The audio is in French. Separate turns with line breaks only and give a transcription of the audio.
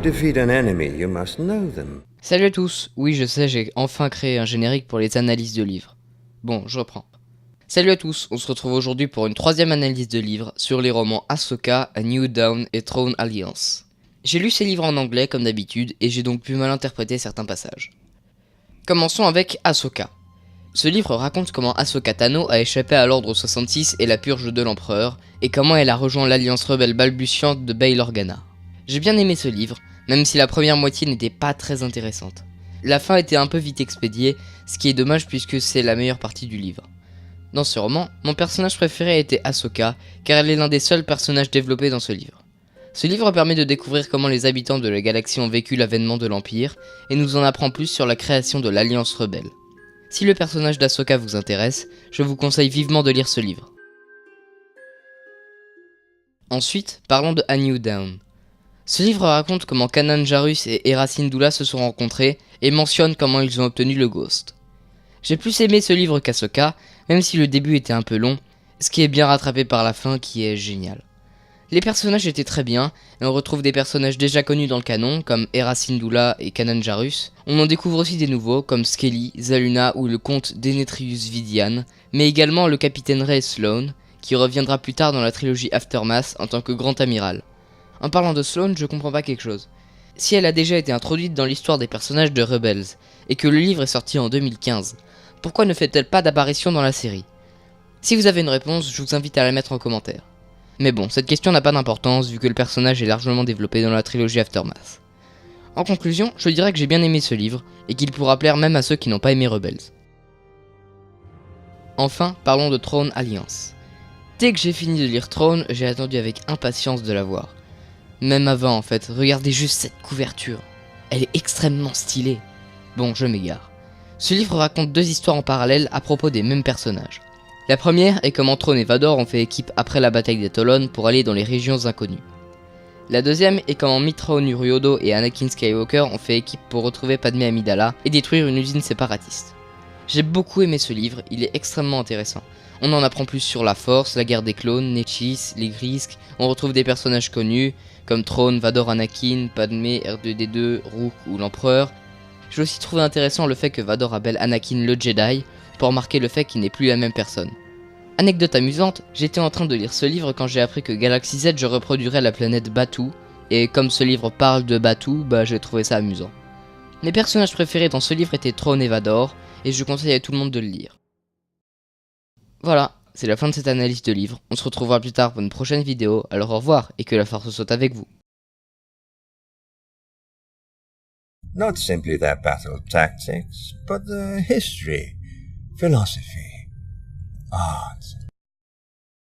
defeat an enemy, you must know them.
Salut à tous, oui je sais, j'ai enfin créé un générique pour les analyses de livres. Bon, je reprends. Salut à tous, on se retrouve aujourd'hui pour une troisième analyse de livres sur les romans Ahsoka, A New Dawn et Throne Alliance. J'ai lu ces livres en anglais comme d'habitude et j'ai donc pu mal interpréter certains passages. Commençons avec Ahsoka. Ce livre raconte comment Ahsoka Tano a échappé à l'ordre 66 et la purge de l'empereur, et comment elle a rejoint l'alliance rebelle balbutiante de Bail Organa. J'ai bien aimé ce livre, même si la première moitié n'était pas très intéressante. La fin était un peu vite expédiée, ce qui est dommage puisque c'est la meilleure partie du livre. Dans ce roman, mon personnage préféré était Ahsoka, car elle est l'un des seuls personnages développés dans ce livre. Ce livre permet de découvrir comment les habitants de la galaxie ont vécu l'avènement de l'Empire, et nous en apprend plus sur la création de l'Alliance Rebelle. Si le personnage d'Ahsoka vous intéresse, je vous conseille vivement de lire ce livre. Ensuite, parlons de A New Dawn. Ce livre raconte comment Kanan Jarrus et Hera Syndulla se sont rencontrés, et mentionne comment ils ont obtenu le Ghost. J'ai plus aimé ce livre qu'Ahsoka, même si le début était un peu long, ce qui est bien rattrapé par la fin qui est géniale. Les personnages étaient très bien, et on retrouve des personnages déjà connus dans le canon, comme Hera Syndulla et Kanan Jarrus. On en découvre aussi des nouveaux, comme Skelly, Zaluna ou le comte Denetrius Vidian, mais également le capitaine Ray Sloane, qui reviendra plus tard dans la trilogie Aftermath en tant que grand amiral. En parlant de Sloane, je comprends pas quelque chose. Si elle a déjà été introduite dans l'histoire des personnages de Rebels, et que le livre est sorti en 2015, pourquoi ne fait-elle pas d'apparition dans la série? Si vous avez une réponse, je vous invite à la mettre en commentaire. Mais bon, cette question n'a pas d'importance vu que le personnage est largement développé dans la trilogie Aftermath. En conclusion, je dirais que j'ai bien aimé ce livre, et qu'il pourra plaire même à ceux qui n'ont pas aimé Rebels. Enfin, parlons de Throne Alliance. Dès que j'ai fini de lire Throne, j'ai attendu avec impatience de la voir. Même avant en fait, regardez juste cette couverture. Elle est extrêmement stylée. Bon, je m'égare. Ce livre raconte deux histoires en parallèle à propos des mêmes personnages. La première est comment Thrawn et Vador ont fait équipe après la bataille des Tolon pour aller dans les régions inconnues. La deuxième est comment Mithraon Uriodo et Anakin Skywalker ont fait équipe pour retrouver Padmé Amidala et détruire une usine séparatiste. J'ai beaucoup aimé ce livre, il est extrêmement intéressant. On en apprend plus sur la Force, la guerre des clones, Nechis, les Grisks, on retrouve des personnages connus comme Thrawn, Vador, Anakin, Padmé, R2D2, Rook ou l'Empereur. J'ai aussi trouvé intéressant le fait que Vador appelle Anakin le Jedi, pour marquer le fait qu'il n'est plus la même personne. Anecdote amusante, j'étais en train de lire ce livre quand j'ai appris que Galaxy Z je reproduirais la planète Batuu, et comme ce livre parle de Batuu, j'ai trouvé ça amusant. Mes personnages préférés dans ce livre étaient Thrawn et Vador, et je conseille à tout le monde de le lire. Voilà, c'est la fin de cette analyse de livre, on se retrouvera plus tard pour une prochaine vidéo, alors au revoir et que la force soit avec vous.
Not simply their battle tactics, but their history, philosophy, art,